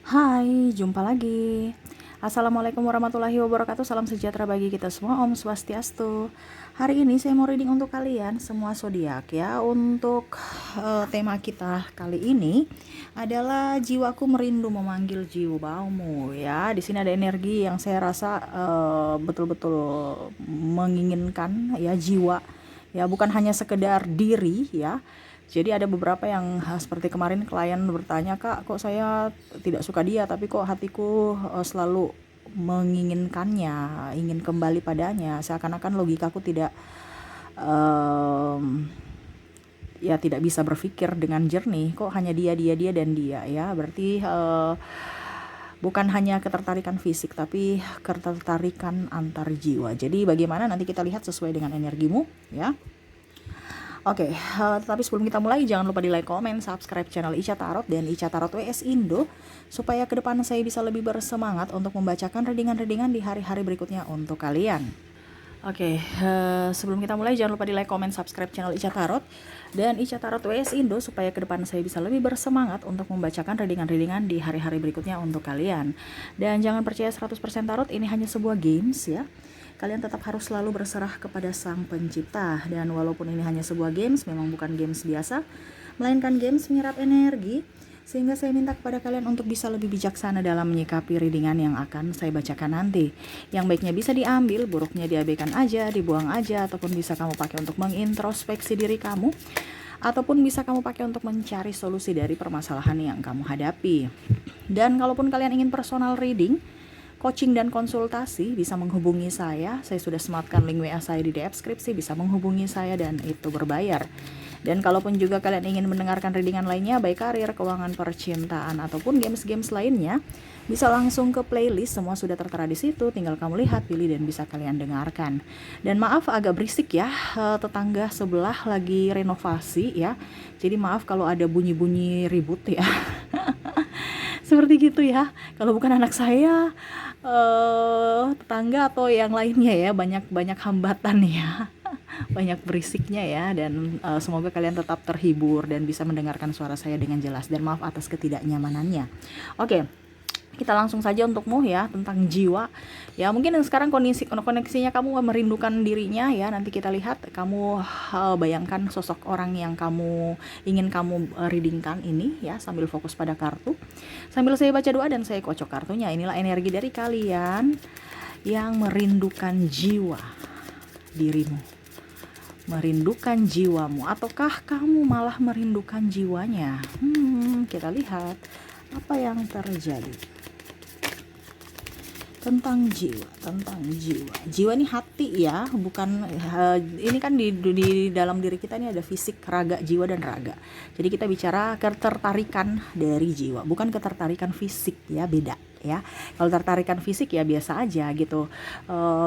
Hai, jumpa lagi. Assalamualaikum warahmatullahi wabarakatuh. Salam sejahtera bagi kita semua. Om Swastiastu. Hari ini saya mau reading untuk kalian semua zodiak ya. Untuk tema kita kali ini adalah jiwaku merindu memanggil jiwamu ya. Di sini ada energi yang saya rasa betul-betul menginginkan ya, jiwa ya, bukan hanya sekedar diri ya. Jadi ada beberapa yang seperti kemarin klien bertanya, "Kak, kok saya tidak suka dia, tapi kok hatiku selalu menginginkannya, ingin kembali padanya." Seakan-akan logikaku tidak ya tidak bisa berpikir dengan jernih. Kok hanya dia, dia dan dia ya. Berarti bukan hanya ketertarikan fisik, tapi ketertarikan antar jiwa. Jadi bagaimana nanti kita lihat sesuai dengan energimu ya. Oke, tapi sebelum kita mulai jangan lupa di like, komen, subscribe channel Ica Tarot dan Ica Tarot WS Indo supaya ke depan saya bisa lebih bersemangat untuk membacakan readingan-readingan di hari-hari berikutnya untuk kalian. Oke, sebelum kita mulai jangan lupa di like, komen, subscribe channel Ica Tarot dan Ica Tarot WS Indo supaya ke depan saya bisa lebih bersemangat untuk membacakan readingan-readingan di hari-hari berikutnya untuk kalian. Dan jangan percaya 100% tarot, ini hanya sebuah games ya. Kalian tetap harus selalu berserah kepada Sang Pencipta. Dan walaupun ini hanya sebuah games, memang bukan games biasa, melainkan games menyerap energi. Sehingga saya minta kepada kalian untuk bisa lebih bijaksana dalam menyikapi readingan yang akan saya bacakan nanti. Yang baiknya bisa diambil, buruknya diabaikan aja, dibuang aja, ataupun bisa kamu pakai untuk mengintrospeksi diri kamu, ataupun bisa kamu pakai untuk mencari solusi dari permasalahan yang kamu hadapi. Dan kalaupun kalian ingin personal reading, coaching dan konsultasi, bisa menghubungi saya. Saya sudah sematkan link WA saya di deskripsi, bisa menghubungi saya dan itu berbayar. Dan kalaupun juga kalian ingin mendengarkan readingan lainnya, baik karir, keuangan, percintaan, ataupun games-games lainnya, bisa langsung ke playlist, semua sudah tertera di situ, tinggal kamu lihat, pilih, dan bisa kalian dengarkan. Dan maaf agak berisik ya, tetangga sebelah lagi renovasi ya, jadi maaf kalau ada bunyi-bunyi ribut ya. Seperti gitu ya. Kalau bukan anak saya, tetangga atau yang lainnya ya, banyak hambatan ya. Banyak berisiknya ya. Dan semoga kalian tetap terhibur dan bisa mendengarkan suara saya dengan jelas. Dan maaf atas ketidaknyamanannya. Oke, kita langsung saja untukmu ya, tentang jiwa ya. Mungkin sekarang koneksinya kamu merindukan dirinya ya. Nanti kita lihat, kamu bayangkan sosok orang yang ingin kamu readingkan ini ya, sambil fokus pada kartu, sambil saya baca doa dan saya kocok kartunya. Inilah energi dari kalian yang merindukan jiwa dirimu, merindukan jiwamu, ataukah kamu malah merindukan jiwanya? Kita lihat apa yang terjadi tentang jiwa. Jiwa ini hati ya, bukan ini kan di dalam diri kita ini ada fisik, raga, jiwa dan raga. Jadi kita bicara ketertarikan dari jiwa, bukan ketertarikan fisik ya, beda ya. Kalau tertarikan fisik ya biasa aja gitu.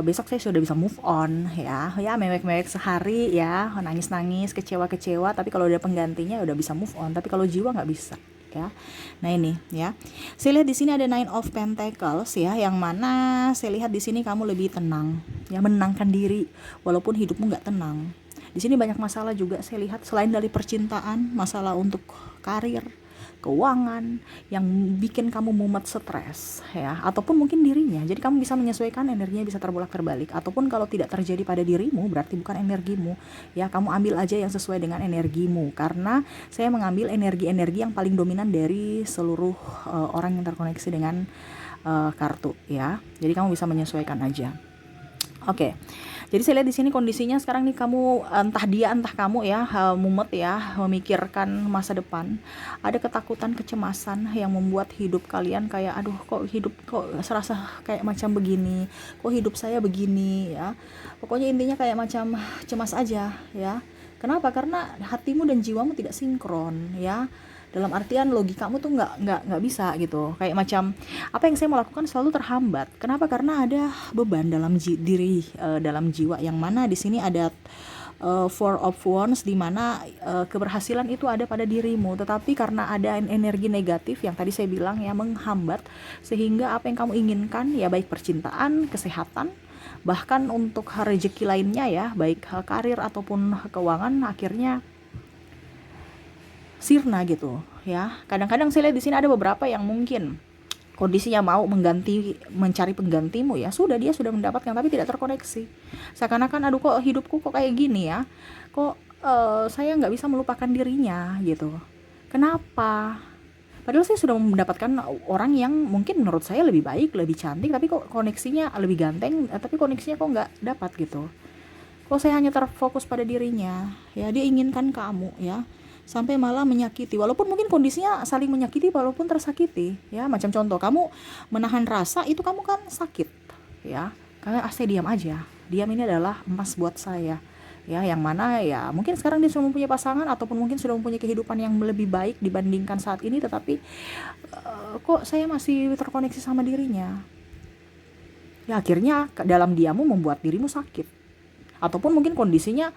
Besok saya sudah bisa move on ya, mewek-mewek sehari ya, nangis-nangis, kecewa-kecewa, tapi kalau udah penggantinya udah bisa move on. Tapi kalau jiwa nggak bisa ya. Nah ini ya, saya lihat di sini ada Nine of Pentacles ya, yang mana saya lihat di sini kamu lebih tenang ya, menenangkan diri walaupun hidupmu nggak tenang. Di sini banyak masalah juga saya lihat, selain dari percintaan, masalah untuk karir, keuangan yang bikin kamu mumet, stres ya, ataupun mungkin dirinya. Jadi kamu bisa menyesuaikan, energinya bisa terbolak-terbalik, ataupun kalau tidak terjadi pada dirimu berarti bukan energimu ya. Kamu ambil aja yang sesuai dengan energimu, karena saya mengambil energi-energi yang paling dominan dari seluruh orang yang terkoneksi dengan kartu ya. Jadi kamu bisa menyesuaikan aja. Oke. Jadi saya lihat di sini kondisinya sekarang nih, kamu entah dia entah kamu ya, mumet ya, memikirkan masa depan. Ada ketakutan, kecemasan yang membuat hidup kalian kayak, aduh kok hidup kok serasa kayak macam begini, kok hidup saya begini ya. Pokoknya intinya kayak macam cemas aja ya. Kenapa? Karena hatimu dan jiwamu tidak sinkron ya. Dalam artian logikamu tuh nggak bisa gitu, kayak macam apa yang saya mau lakukan selalu terhambat. Kenapa? Karena ada beban dalam diri, dalam jiwa, yang mana di sini ada Four of Wands, di mana keberhasilan itu ada pada dirimu, tetapi karena ada energi negatif yang tadi saya bilang ya, menghambat, sehingga apa yang kamu inginkan ya, baik percintaan, kesehatan, bahkan untuk rezeki lainnya ya, baik karir ataupun keuangan, akhirnya sirna gitu ya. Kadang-kadang saya lihat di sini ada beberapa yang mungkin kondisinya mau mencari penggantimu, ya sudah, dia sudah mendapatkan tapi tidak terkoneksi. Seakan-akan aduh kok hidupku kok kayak gini ya, kok saya nggak bisa melupakan dirinya gitu. Kenapa? Padahal saya sudah mendapatkan orang yang mungkin menurut saya lebih baik, lebih cantik, tapi kok koneksinya lebih ganteng, tapi koneksinya kok nggak dapat gitu. Kok saya hanya terfokus pada dirinya, ya dia inginkan kamu ya, sampai malah menyakiti, walaupun mungkin kondisinya saling menyakiti walaupun tersakiti ya. Macam contoh, kamu menahan rasa itu kamu kan sakit ya, karena saya diam aja, diam ini adalah emas buat saya ya, yang mana ya mungkin sekarang dia sudah mempunyai pasangan ataupun mungkin sudah mempunyai kehidupan yang lebih baik dibandingkan saat ini, tetapi kok saya masih terkoneksi sama dirinya ya. Akhirnya dalam diammu membuat dirimu sakit, ataupun mungkin kondisinya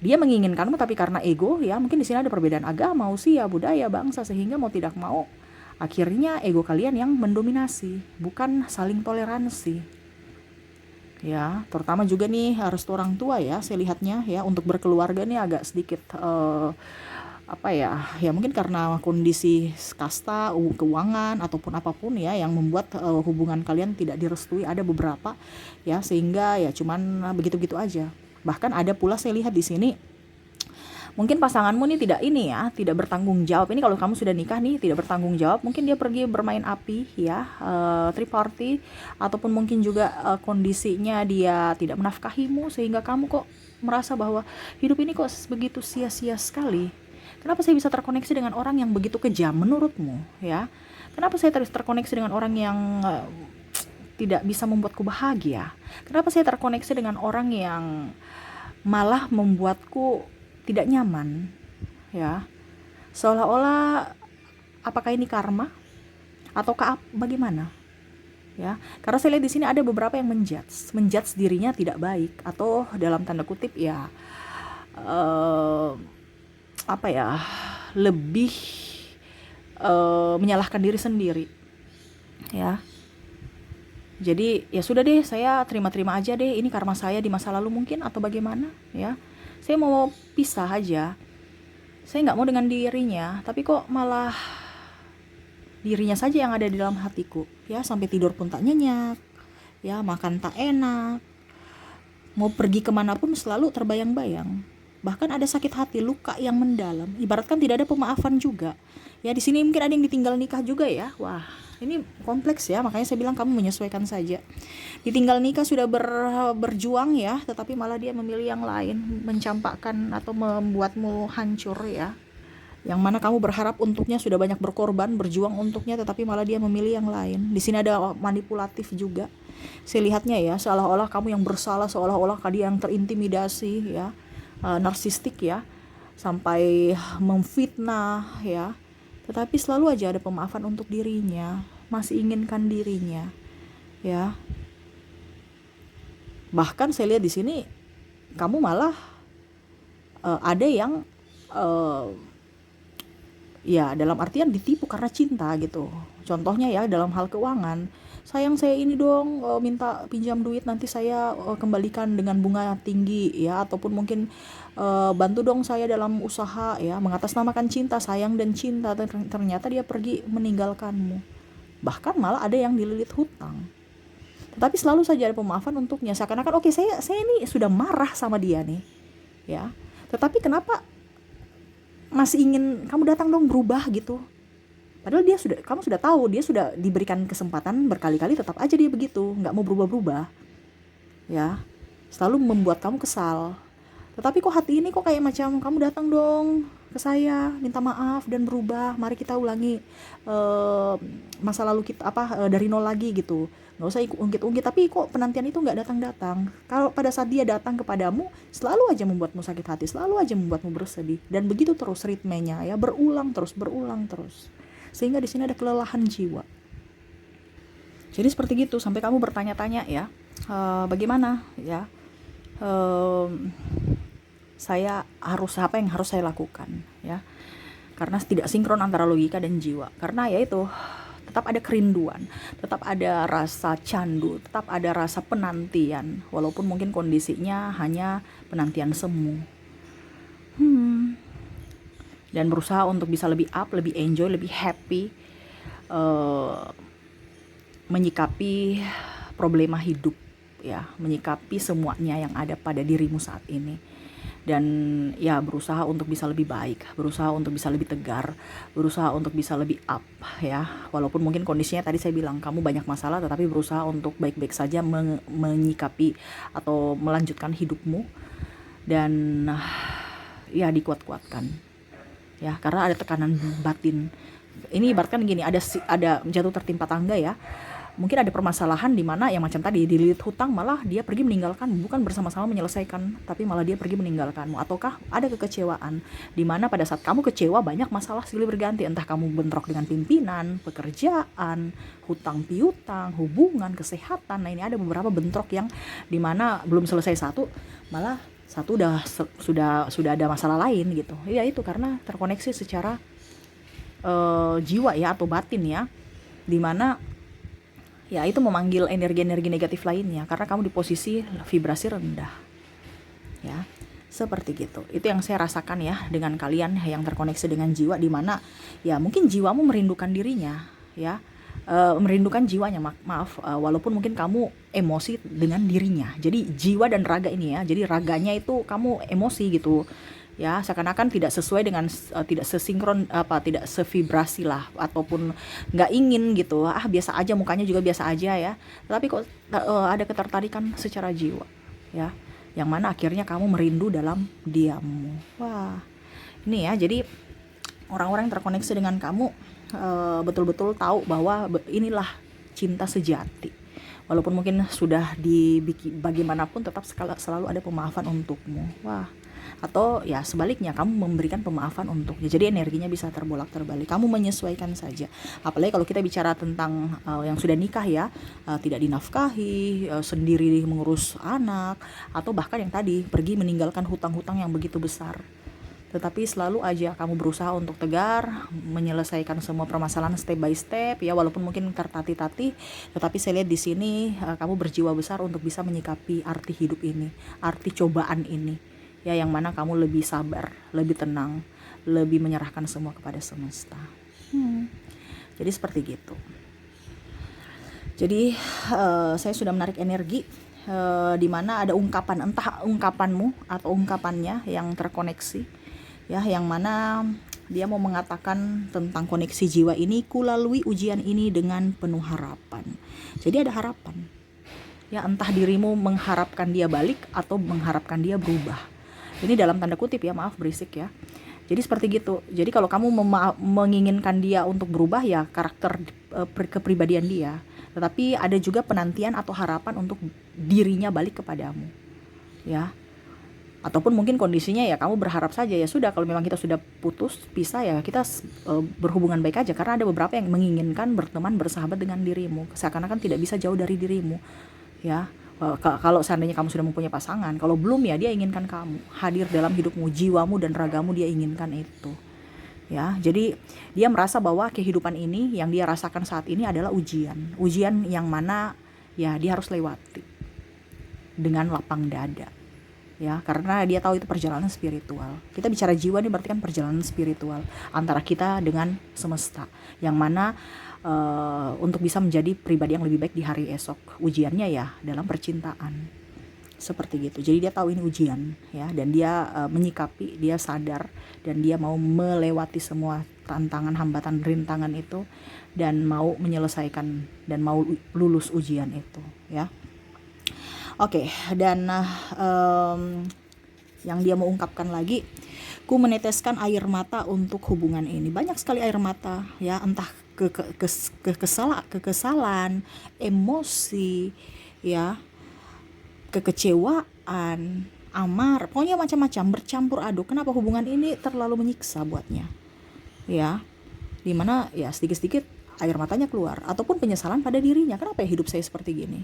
dia menginginkanmu tapi karena ego ya, mungkin di sini ada perbedaan agama, usia, budaya, bangsa, sehingga mau tidak mau akhirnya ego kalian yang mendominasi, bukan saling toleransi ya. Terutama juga nih harus orang tua ya, saya lihatnya ya, untuk berkeluarga nih agak sedikit apa ya, ya mungkin karena kondisi kasta, keuangan ataupun apapun ya yang membuat hubungan kalian tidak direstui, ada beberapa ya, sehingga ya cuman begitu-begitu aja. Bahkan ada pula saya lihat di sini, mungkin pasanganmu nih tidak bertanggung jawab. Ini kalau kamu sudah nikah nih, tidak bertanggung jawab. Mungkin dia pergi bermain api ya, triparty, ataupun mungkin juga kondisinya dia tidak menafkahimu, sehingga kamu kok merasa bahwa hidup ini kok begitu sia-sia sekali. Kenapa saya bisa terkoneksi dengan orang yang begitu kejam menurutmu ya? Kenapa saya terkoneksi dengan orang yang tidak bisa membuatku bahagia? Kenapa saya terkoneksi dengan orang yang malah membuatku tidak nyaman ya? Seolah-olah apakah ini karma ataukah bagaimana ya? Karena saya lihat di sini ada beberapa yang menjudge dirinya tidak baik, atau dalam tanda kutip ya apa ya, lebih menyalahkan diri sendiri ya. Jadi ya sudah deh, saya terima-terima aja deh, ini karma saya di masa lalu mungkin, atau bagaimana ya. Saya mau pisah aja, saya nggak mau dengan dirinya, tapi kok malah dirinya saja yang ada di dalam hatiku ya. Sampai tidur pun tak nyenyak ya, makan tak enak, mau pergi kemanapun selalu terbayang-bayang. Bahkan ada sakit hati, luka yang mendalam, ibaratkan tidak ada pemaafan juga ya. Di sini mungkin ada yang ditinggal nikah juga ya. Wah, ini kompleks ya, makanya saya bilang kamu menyesuaikan saja. Ditinggal nikah sudah berjuang ya, tetapi malah dia memilih yang lain, mencampakkan atau membuatmu hancur ya. Yang mana kamu berharap untuknya, sudah banyak berkorban, berjuang untuknya, tetapi malah dia memilih yang lain. Di sini ada manipulatif juga. Saya lihatnya ya, seolah-olah kamu yang bersalah, seolah-olah dia yang terintimidasi ya, narsistik ya, sampai memfitnah ya. Tetapi selalu aja ada pemaafan untuk dirinya, masih inginkan dirinya ya. Bahkan saya lihat di sini kamu malah ada yang ya dalam artian ditipu karena cinta gitu. Contohnya ya dalam hal keuangan, sayang saya ini dong, minta pinjam duit, nanti saya kembalikan dengan bunga tinggi ya, ataupun mungkin bantu dong saya dalam usaha ya, mengatasnamakan cinta, sayang dan cinta, ternyata dia pergi meninggalkanmu. Bahkan malah ada yang dililit hutang, tetapi selalu saja ada pemaafan untuknya. Seakan-akan oke, saya ini sudah marah sama dia nih ya, tetapi kenapa masih ingin kamu datang dong berubah gitu. Padahal kamu sudah tahu, dia sudah diberikan kesempatan berkali-kali, tetap aja dia begitu, nggak mau berubah-berubah ya, selalu membuat kamu kesal. Tetapi kok hati ini kok kayak macam, kamu datang dong ke saya, minta maaf dan berubah, mari kita ulangi masa lalu kita dari nol lagi gitu, nggak usah ungkit-ungkit. Tapi kok penantian itu nggak datang-datang. Kalau pada saat dia datang kepadamu, selalu aja membuatmu sakit hati, selalu aja membuatmu bersedih, dan begitu terus ritmenya ya, berulang terus, sehingga di sini ada kelelahan jiwa. Jadi seperti gitu, sampai kamu bertanya-tanya ya, bagaimana ya, saya apa yang harus saya lakukan ya, karena tidak sinkron antara logika dan jiwa. Karena ya itu, tetap ada kerinduan, tetap ada rasa candu, tetap ada rasa penantian, walaupun mungkin kondisinya hanya penantian semu. Dan berusaha untuk bisa lebih up, lebih enjoy, lebih happy, menyikapi problema hidup, ya, menyikapi semuanya yang ada pada dirimu saat ini. Dan ya berusaha untuk bisa lebih baik, berusaha untuk bisa lebih tegar, berusaha untuk bisa lebih up, ya. Walaupun mungkin kondisinya tadi saya bilang kamu banyak masalah, tetapi berusaha untuk baik-baik saja menyikapi atau melanjutkan hidupmu. Dan ya dikuat-kuatkan, ya, karena ada tekanan batin. Ini ibaratkan gini, ada jatuh tertimpa tangga, ya. Mungkin ada permasalahan di mana yang macam tadi dililit hutang, malah dia pergi meninggalkan, bukan bersama-sama menyelesaikan, tapi malah dia pergi meninggalkanmu. Ataukah ada kekecewaan di mana pada saat kamu kecewa banyak masalah silih berganti, entah kamu bentrok dengan pimpinan, pekerjaan, hutang piutang, hubungan, kesehatan. Nah, ini ada beberapa bentrok yang di mana belum selesai satu, malah satu sudah ada masalah lain gitu. Ya itu karena terkoneksi secara jiwa, ya, atau batin, ya, dimana ya itu memanggil energi-energi negatif lainnya karena kamu di posisi vibrasi rendah, ya, seperti gitu. Itu yang saya rasakan, ya, dengan kalian yang terkoneksi dengan jiwa, dimana ya mungkin jiwamu merindukan dirinya, ya, merindukan jiwanya, maaf, walaupun mungkin kamu emosi dengan dirinya. Jadi jiwa dan raga ini, ya, jadi raganya itu kamu emosi gitu, ya, seakan-akan tidak sesuai dengan tidak sesinkron, tidak sevibrasi lah, ataupun nggak ingin gitu, biasa aja, mukanya juga biasa aja, ya, tapi kok ada ketertarikan secara jiwa, ya, yang mana akhirnya kamu merindu dalam diammu. Wah, ini, ya, jadi orang-orang yang terkoneksi dengan kamu betul-betul tahu bahwa inilah cinta sejati. Walaupun mungkin sudah bagaimanapun, tetap selalu ada pemaafan untukmu. Wah, atau ya sebaliknya, kamu memberikan pemaafan untuknya. Jadi energinya bisa terbolak-terbalik. Kamu menyesuaikan saja. Apalagi kalau kita bicara tentang yang sudah nikah, ya, tidak dinafkahi, sendiri mengurus anak, atau bahkan yang tadi pergi meninggalkan hutang-hutang yang begitu besar. Tetapi selalu aja kamu berusaha untuk tegar, menyelesaikan semua permasalahan step by step, ya, walaupun mungkin tertatih-tatih, tetapi saya lihat di sini kamu berjiwa besar untuk bisa menyikapi arti hidup ini, arti cobaan ini, ya, yang mana kamu lebih sabar, lebih tenang, lebih menyerahkan semua kepada semesta. Jadi seperti gitu. Jadi saya sudah menarik energi di mana ada ungkapan, entah ungkapanmu atau ungkapannya yang terkoneksi, ya, yang mana dia mau mengatakan tentang koneksi jiwa ini, kulalui ujian ini dengan penuh harapan. Jadi ada harapan, ya, entah dirimu mengharapkan dia balik atau mengharapkan dia berubah. Ini dalam tanda kutip, ya, maaf berisik, ya. Jadi seperti gitu. Jadi kalau kamu menginginkan dia untuk berubah, ya, karakter kepribadian dia, tetapi ada juga penantian atau harapan untuk dirinya balik kepadamu, ya. Ataupun mungkin kondisinya, ya, kamu berharap saja, ya sudah, kalau memang kita sudah putus, pisah, ya kita berhubungan baik aja, karena ada beberapa yang menginginkan berteman, bersahabat dengan dirimu, seakan-akan tidak bisa jauh dari dirimu, ya. Kalau seandainya kamu sudah mempunyai pasangan, kalau belum, ya, dia inginkan kamu hadir dalam hidupmu, jiwamu dan ragamu, dia inginkan itu, ya. Jadi dia merasa bahwa kehidupan ini yang dia rasakan saat ini adalah ujian yang mana, ya, dia harus lewati dengan lapang dada, ya, karena dia tahu itu perjalanan spiritual. Kita bicara jiwa nih, berarti kan perjalanan spiritual antara kita dengan semesta, yang mana untuk bisa menjadi pribadi yang lebih baik di hari esok. Ujiannya, ya, dalam percintaan, seperti gitu. Jadi dia tahu ini ujian, ya, dan dia menyikapi, dia sadar, dan dia mau melewati semua tantangan, hambatan, rintangan itu, dan mau menyelesaikan dan mau lulus ujian itu, ya. Oke, dan yang dia mau ungkapkan lagi, ku meneteskan air mata untuk hubungan ini. Banyak sekali air mata, ya, entah kekesalan, emosi, ya, kekecewaan, amar, pokoknya macam-macam, bercampur aduk. Kenapa hubungan ini terlalu menyiksa buatnya, ya, dimana, ya, sedikit-sedikit air matanya keluar, ataupun penyesalan pada dirinya. Kenapa ya hidup saya seperti gini?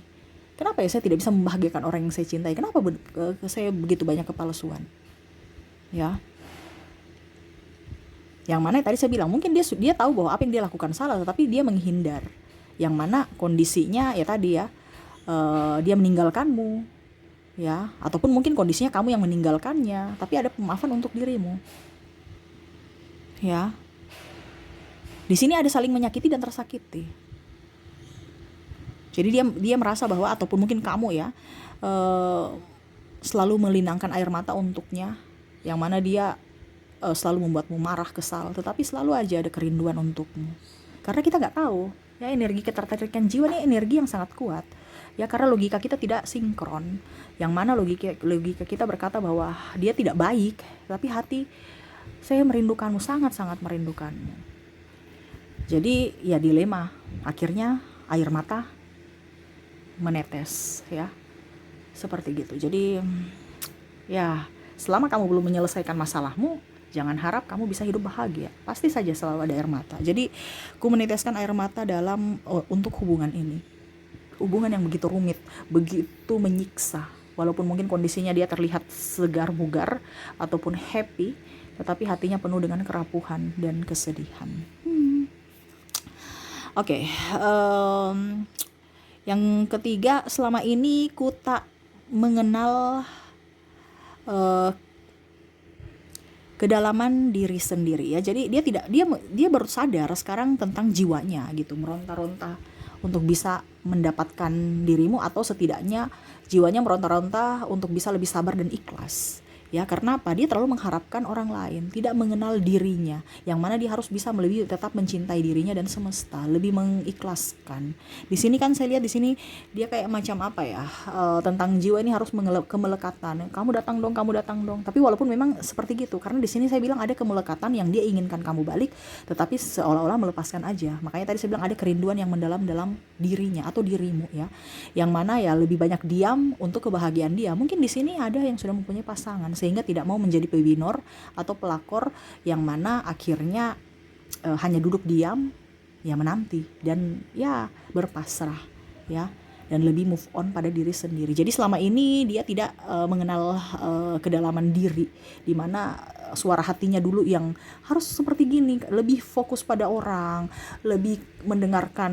Kenapa ya saya tidak bisa membahagiakan orang yang saya cintai? Kenapa saya begitu banyak kepalsuan, ya? Yang mana tadi saya bilang, mungkin dia tahu bahwa apa yang dia lakukan salah, tetapi dia menghindar. Yang mana kondisinya, ya tadi, ya, dia meninggalkanmu, ya, ataupun mungkin kondisinya kamu yang meninggalkannya, tapi ada pemaafan untuk dirimu, ya. Di sini ada saling menyakiti dan tersakiti. Jadi dia merasa bahwa, ataupun mungkin kamu ya, selalu melinangkan air mata untuknya, yang mana dia selalu membuatmu marah, kesal, tetapi selalu aja ada kerinduan untukmu. Karena kita nggak tahu ya, energi ketertarikan jiwa ini energi yang sangat kuat ya, karena logika kita tidak sinkron, yang mana logika kita berkata bahwa dia tidak baik, tapi hati saya merindukanmu, sangat-sangat merindukanmu. Jadi ya dilema, akhirnya air mata menetes ya, seperti gitu. Jadi ya, selama kamu belum menyelesaikan masalahmu, jangan harap kamu bisa hidup bahagia. Pasti saja selalu ada air mata. Jadi ku meneteskan air mata dalam untuk hubungan ini, hubungan yang begitu rumit, begitu menyiksa. Walaupun mungkin kondisinya dia terlihat segar bugar ataupun happy, tetapi hatinya penuh dengan kerapuhan dan kesedihan. Oke, yang ketiga, selama ini ku tak mengenal kedalaman diri sendiri ya. Jadi dia baru sadar sekarang tentang jiwanya gitu, meronta-ronta untuk bisa mendapatkan dirimu, atau setidaknya jiwanya meronta-ronta untuk bisa lebih sabar dan ikhlas. Ya, karena apa? Dia terlalu mengharapkan orang lain, tidak mengenal dirinya, yang mana dia harus bisa lebih tetap mencintai dirinya dan semesta, lebih mengikhlaskan. Di sini kan saya lihat di sini dia kayak macam apa ya? Tentang jiwa ini harus kemelekatan. Kamu datang dong. Tapi walaupun memang seperti gitu, karena di sini saya bilang ada kemelekatan yang dia inginkan kamu balik, tetapi seolah-olah melepaskan aja. Makanya tadi saya bilang ada kerinduan yang mendalam dalam dirinya atau dirimu ya. Yang mana ya lebih banyak diam untuk kebahagiaan dia. Mungkin di sini ada yang sudah mempunyai pasangan, sehingga tidak mau menjadi pebinor atau pelakor yang mana akhirnya hanya duduk diam ya, menanti dan ya berpasrah ya, dan lebih move on pada diri sendiri. Jadi selama ini dia tidak mengenal kedalaman diri, di mana suara hatinya dulu yang harus seperti gini, lebih fokus pada orang, lebih mendengarkan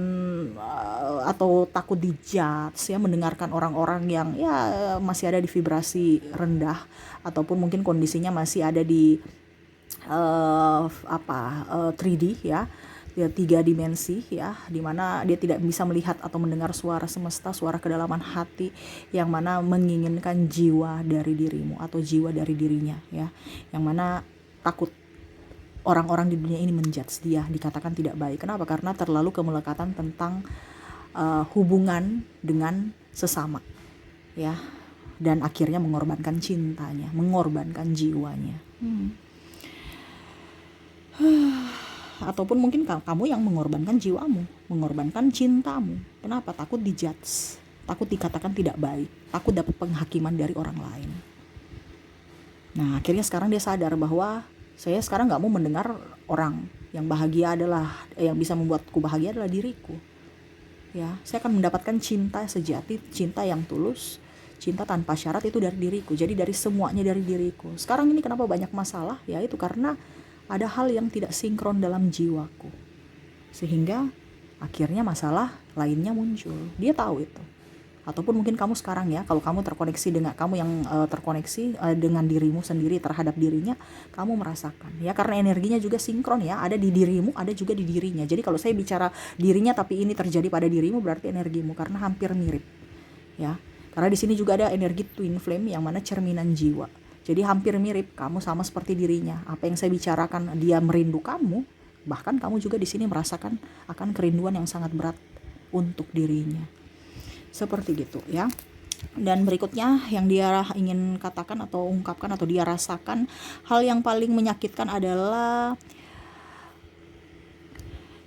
atau takut dijudge ya, mendengarkan orang-orang yang ya masih ada di vibrasi rendah, ataupun mungkin kondisinya masih ada di 3D ya, 3 dimensi ya, dimana dia tidak bisa melihat atau mendengar suara semesta, suara kedalaman hati yang mana menginginkan jiwa dari dirimu atau jiwa dari dirinya ya, yang mana takut orang-orang di dunia ini menjudge dia, dikatakan tidak baik. Kenapa? Karena terlalu kemelekatan tentang hubungan dengan sesama ya, dan akhirnya mengorbankan cintanya, mengorbankan jiwanya. Ataupun mungkin kamu yang mengorbankan jiwamu, mengorbankan cintamu. Kenapa? Takut dijudge, takut dikatakan tidak baik, takut dapat penghakiman dari orang lain. Nah, akhirnya sekarang dia sadar bahwa saya sekarang gak mau mendengar orang. Yang bahagia adalah, yang bisa membuatku bahagia adalah diriku ya. Saya akan mendapatkan cinta sejati, cinta yang tulus, cinta tanpa syarat itu dari diriku. Jadi dari semuanya dari diriku. Sekarang ini kenapa banyak masalah? Ya itu karena ada hal yang tidak sinkron dalam jiwaku, sehingga akhirnya masalah lainnya muncul. Dia tahu itu. Ataupun mungkin kamu sekarang ya, kalau kamu terkoneksi dengan kamu yang terkoneksi dengan dirimu sendiri terhadap dirinya, kamu merasakan ya, karena energinya juga sinkron ya, ada di dirimu, ada juga di dirinya. Jadi kalau saya bicara dirinya tapi ini terjadi pada dirimu, berarti energimu, karena hampir mirip ya. Karena di sini juga ada energi twin flame yang mana cerminan jiwa. Jadi hampir mirip, kamu sama seperti dirinya. Apa yang saya bicarakan, dia merindu kamu, bahkan kamu juga di sini merasakan akan kerinduan yang sangat berat untuk dirinya. Seperti gitu ya. Dan berikutnya yang dia ingin katakan atau ungkapkan atau dia rasakan, hal yang paling menyakitkan adalah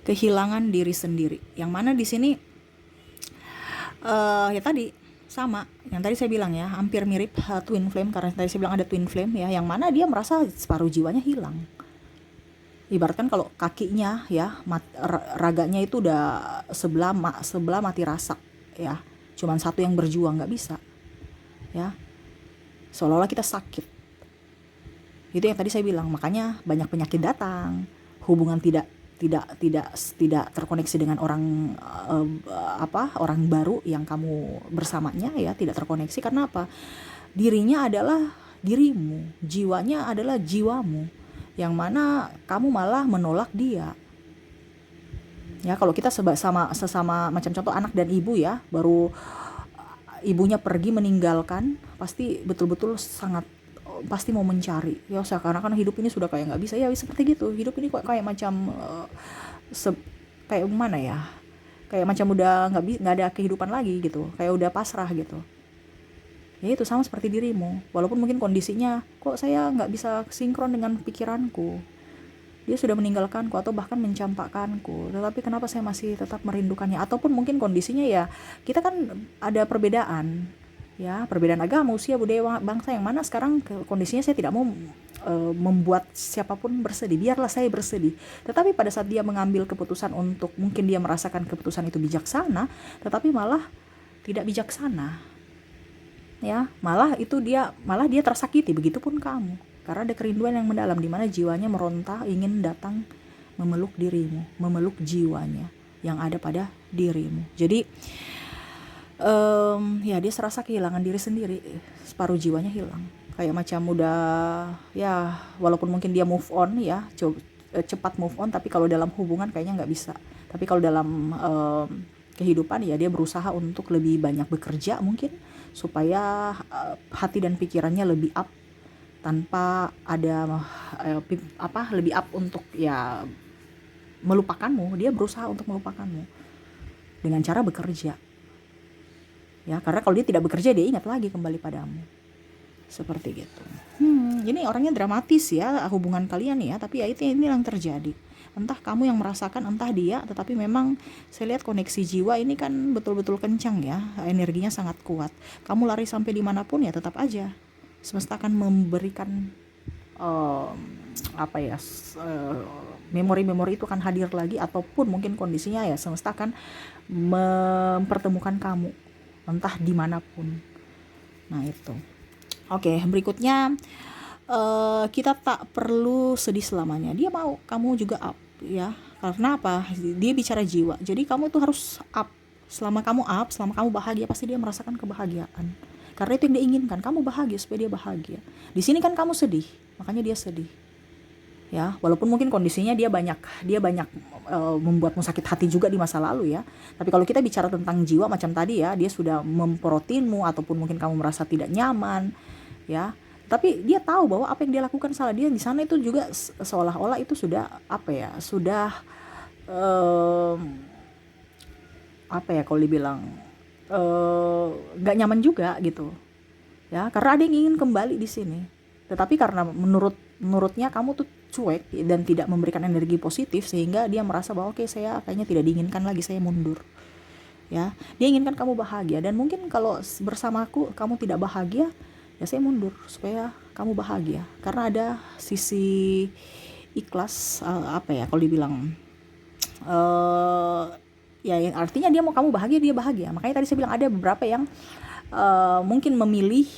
kehilangan diri sendiri. Yang mana di sini ya tadi sama yang tadi saya bilang ya, hampir mirip twin flame, karena tadi saya bilang ada twin flame ya, yang mana dia merasa separuh jiwanya hilang. Ibaratkan kalau kakinya ya, raganya itu udah sebelah mati rasa ya, cuman satu yang berjuang, nggak bisa ya, seolah-olah kita sakit. Itu yang tadi saya bilang, makanya banyak penyakit datang, hubungan tidak terkoneksi dengan orang orang baru yang kamu bersamanya ya, tidak terkoneksi. Karena apa? Dirinya adalah dirimu, jiwanya adalah jiwamu, yang mana kamu malah menolak dia Ya, kalau kita sesama macam contoh anak dan ibu ya, baru ibunya pergi meninggalkan, pasti betul-betul sangat pasti mau mencari ya, karena kan hidup ini sudah kayak nggak bisa ya, seperti gitu. Hidup ini kok kayak macam kayak gimana ya, kayak macam udah nggak ada kehidupan lagi gitu, kayak udah pasrah gitu. Ya itu sama seperti dirimu, walaupun mungkin kondisinya kok saya nggak bisa sinkron dengan pikiranku, dia sudah meninggalkanku atau bahkan mencampakkanku, tetapi kenapa saya masih tetap merindukannya? Ataupun mungkin kondisinya ya, kita kan ada perbedaan ya, perbedaan agama, usia, budaya, bangsa, yang mana sekarang kondisinya saya tidak mau membuat siapapun bersedih, biarlah saya bersedih. Tetapi pada saat dia mengambil keputusan untuk, mungkin dia merasakan keputusan itu bijaksana, tetapi malah tidak bijaksana ya, malah dia tersakiti. Begitupun kamu, karena ada kerinduan yang mendalam di mana jiwanya meronta ingin datang memeluk dirimu, memeluk jiwanya yang ada pada dirimu. Jadi ya dia serasa kehilangan diri sendiri, separuh jiwanya hilang, kayak macam udah ya, walaupun mungkin dia move on ya, cepat move on, tapi kalau dalam hubungan kayaknya nggak bisa. Tapi kalau dalam kehidupan ya, dia berusaha untuk lebih banyak bekerja mungkin, supaya hati dan pikirannya lebih up, tanpa ada lebih up untuk ya melupakanmu. Dia berusaha untuk melupakanmu dengan cara bekerja ya, karena kalau dia tidak bekerja, dia ingat lagi kembali padamu, seperti gitu. Ini orangnya dramatis ya hubungan kalian ya, tapi ya ini yang terjadi. Entah kamu yang merasakan, entah dia, tetapi memang saya lihat koneksi jiwa ini kan betul-betul kencang ya, energinya sangat kuat. Kamu lari sampai dimanapun ya, tetap aja semesta akan memberikan memori-memori itu akan hadir lagi, ataupun mungkin kondisinya ya, semesta akan mempertemukan kamu entah dimanapun. Nah itu. Oke, berikutnya kita tak perlu sedih selamanya. Dia mau kamu juga up ya. Karena apa? Dia bicara jiwa. Jadi kamu tuh harus up. Selama kamu up, selama kamu bahagia, pasti dia merasakan kebahagiaan. Karena itu yang dia inginkan, kamu bahagia, supaya dia bahagia. Di sini kan kamu sedih, makanya dia sedih. Ya, walaupun mungkin kondisinya dia banyak membuatmu sakit hati juga di masa lalu ya. Tapi kalau kita bicara tentang jiwa macam tadi ya, dia sudah memprotinmu, ataupun mungkin kamu merasa tidak nyaman ya. Tapi dia tahu bahwa apa yang dia lakukan salah. Dia di sana itu juga seolah-olah itu sudah kalau dibilang nggak nyaman juga gitu ya, karena ada yang ingin kembali di sini. Tetapi karena menurutnya kamu tuh cuek dan tidak memberikan energi positif, sehingga dia merasa bahwa oke, saya kayaknya tidak diinginkan lagi, saya mundur ya. Dia inginkan kamu bahagia, dan mungkin kalau bersamaku kamu tidak bahagia ya, saya mundur supaya kamu bahagia. Karena ada sisi ikhlas, kalau dibilang ya, yang artinya dia mau kamu bahagia, dia bahagia. Makanya tadi saya bilang ada beberapa yang mungkin memilih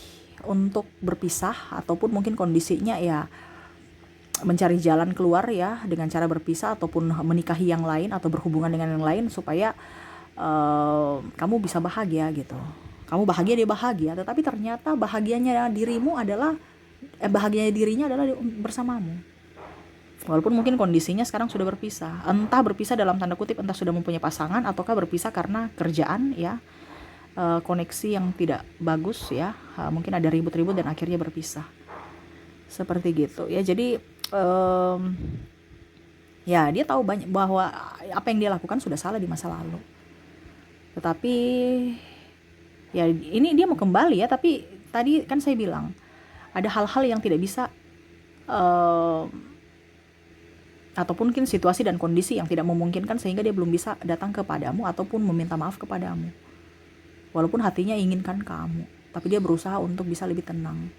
untuk berpisah, ataupun mungkin kondisinya ya mencari jalan keluar ya, dengan cara berpisah ataupun menikahi yang lain atau berhubungan dengan yang lain, supaya kamu bisa bahagia gitu. Kamu bahagia, dia bahagia, tetapi ternyata bahagianya dirinya adalah bersamamu. Walaupun mungkin kondisinya sekarang sudah berpisah, entah berpisah dalam tanda kutip, entah sudah mempunyai pasangan, ataukah berpisah karena kerjaan ya, koneksi yang tidak bagus ya, mungkin ada ribut-ribut dan akhirnya berpisah, seperti gitu ya. Jadi ya dia tahu banyak bahwa apa yang dia lakukan sudah salah di masa lalu, tetapi ya ini dia mau kembali ya. Tapi tadi kan saya bilang ada hal-hal yang tidak bisa ataupun mungkin situasi dan kondisi yang tidak memungkinkan, sehingga dia belum bisa datang kepadamu ataupun meminta maaf kepadamu, walaupun hatinya inginkan kamu. Tapi dia berusaha untuk bisa lebih tenang,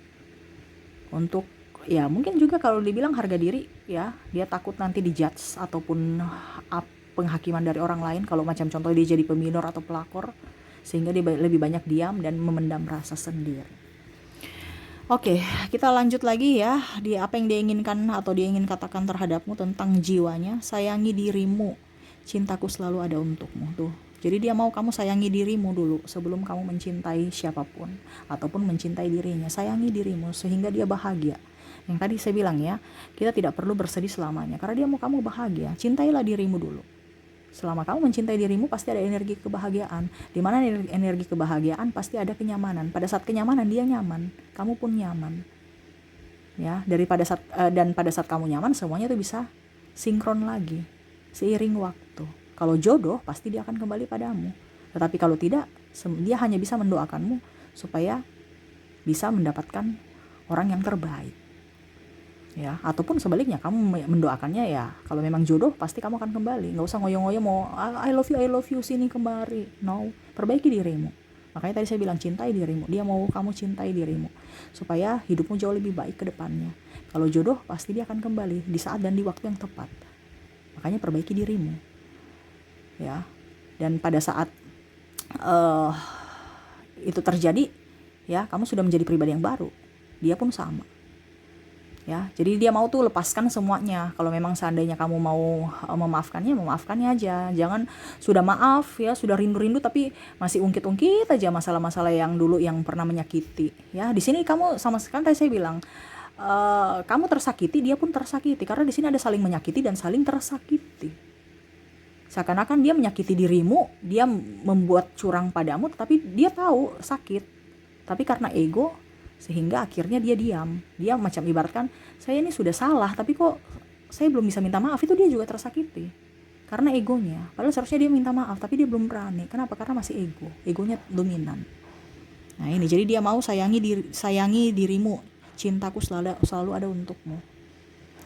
untuk ya mungkin juga kalau dibilang harga diri ya, dia takut nanti dijudge ataupun penghakiman dari orang lain, kalau macam contoh dia jadi peminor atau pelakor, sehingga dia lebih banyak diam dan memendam rasa sendiri. Oke, kita lanjut lagi ya, di apa yang dia inginkan atau dia ingin katakan terhadapmu tentang jiwanya. Sayangi dirimu, cintaku selalu ada untukmu. Tuh, jadi dia mau kamu sayangi dirimu dulu sebelum kamu mencintai siapapun ataupun mencintai dirinya. Sayangi dirimu sehingga dia bahagia. Yang tadi saya bilang ya, kita tidak perlu bersedih selamanya, karena dia mau kamu bahagia. Cintailah dirimu dulu Selama kamu mencintai dirimu, pasti ada energi kebahagiaan. Di mana energi kebahagiaan pasti ada kenyamanan. Pada saat kenyamanan dia nyaman, kamu pun nyaman. Ya, pada saat kamu nyaman, semuanya tuh bisa sinkron lagi seiring waktu. Kalau jodoh pasti dia akan kembali padamu. Tetapi kalau tidak, dia hanya bisa mendoakanmu supaya bisa mendapatkan orang yang terbaik. Ya, ataupun sebaliknya kamu mendoakannya ya kalau memang jodoh pasti kamu akan kembali. Nggak usah ngoyo-ngoyo mau I love you sini kemari. No, perbaiki dirimu. Makanya tadi saya bilang cintai dirimu. Dia mau kamu cintai dirimu supaya hidupmu jauh lebih baik ke depannya. Kalau jodoh pasti dia akan kembali di saat dan di waktu yang tepat. Makanya perbaiki dirimu. Ya. Dan pada saat itu terjadi, ya, kamu sudah menjadi pribadi yang baru. Dia pun sama. Ya, jadi dia mau tuh lepaskan semuanya. Kalau memang seandainya kamu mau memaafkannya aja. Jangan sudah maaf ya, sudah rindu-rindu tapi masih ungkit-ungkit aja masalah-masalah yang dulu yang pernah menyakiti. Ya, di sini kamu sama sekali tadi saya bilang kamu tersakiti, dia pun tersakiti karena di sini ada saling menyakiti dan saling tersakiti. Seakan-akan dia menyakiti dirimu, dia membuat curang padamu, tapi dia tahu sakit. Tapi karena ego sehingga akhirnya dia diam. Dia macam ibaratkan, saya ini sudah salah tapi kok saya belum bisa minta maaf. Itu dia juga tersakiti karena egonya. Padahal seharusnya dia minta maaf tapi dia belum berani. Kenapa? Karena masih egonya dominan. Nah ini, jadi dia mau sayangi dirimu. Cintaku selalu ada untukmu.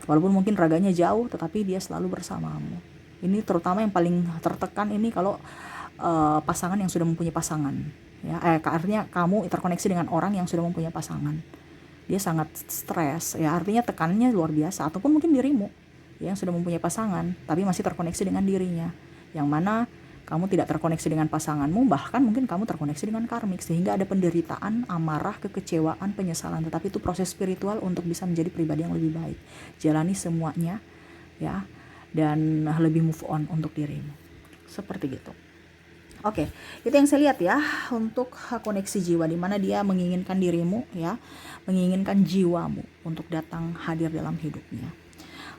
Walaupun mungkin raganya jauh, tetapi dia selalu bersamamu. Ini terutama yang paling tertekan ini kalau pasangan yang sudah mempunyai pasangan. Ya, artinya kamu terkoneksi dengan orang yang sudah mempunyai pasangan. Dia sangat stres, ya artinya tekanannya luar biasa. Ataupun mungkin dirimu yang sudah mempunyai pasangan, tapi masih terkoneksi dengan dirinya. Yang mana kamu tidak terkoneksi dengan pasanganmu, bahkan mungkin kamu terkoneksi dengan karmik. Sehingga ada penderitaan, amarah, kekecewaan, penyesalan. Tetapi itu proses spiritual untuk bisa menjadi pribadi yang lebih baik. Jalani semuanya, ya, dan lebih move on untuk dirimu. Seperti gitu. Oke, itu yang saya lihat ya untuk koneksi jiwa, di mana dia menginginkan dirimu, ya, menginginkan jiwamu untuk datang hadir dalam hidupnya.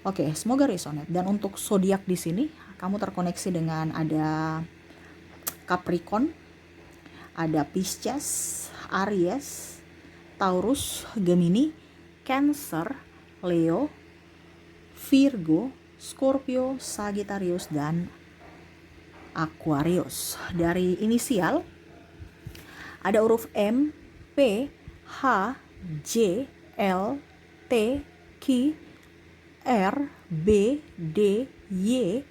Oke, semoga resonate. Dan untuk zodiak di sini, kamu terkoneksi dengan ada Capricorn, ada Pisces, Aries, Taurus, Gemini, Cancer, Leo, Virgo, Scorpio, Sagittarius, dan Aquarius. Dari inisial ada huruf M, P, H, J, L, T, Q, R, B, D, Y.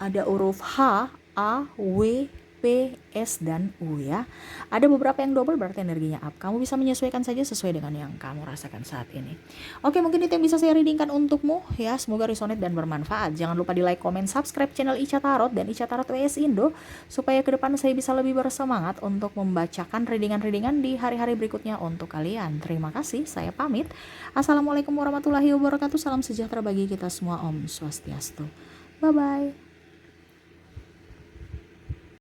Ada huruf H, A, W, P, S, dan U ya. Ada beberapa yang double berarti energinya up. Kamu bisa menyesuaikan saja sesuai dengan yang kamu rasakan saat ini. Oke, mungkin itu yang bisa saya readingkan untukmu ya. Semoga resonate dan bermanfaat. Jangan lupa di like, comment, subscribe channel Ica Tarot dan Ica Tarot WS Indo supaya ke depan saya bisa lebih bersemangat untuk membacakan readingan-readingan di hari-hari berikutnya untuk kalian. Terima kasih, saya pamit. Assalamualaikum warahmatullahi wabarakatuh. Salam sejahtera bagi kita semua. Om Swastiastu. Bye bye.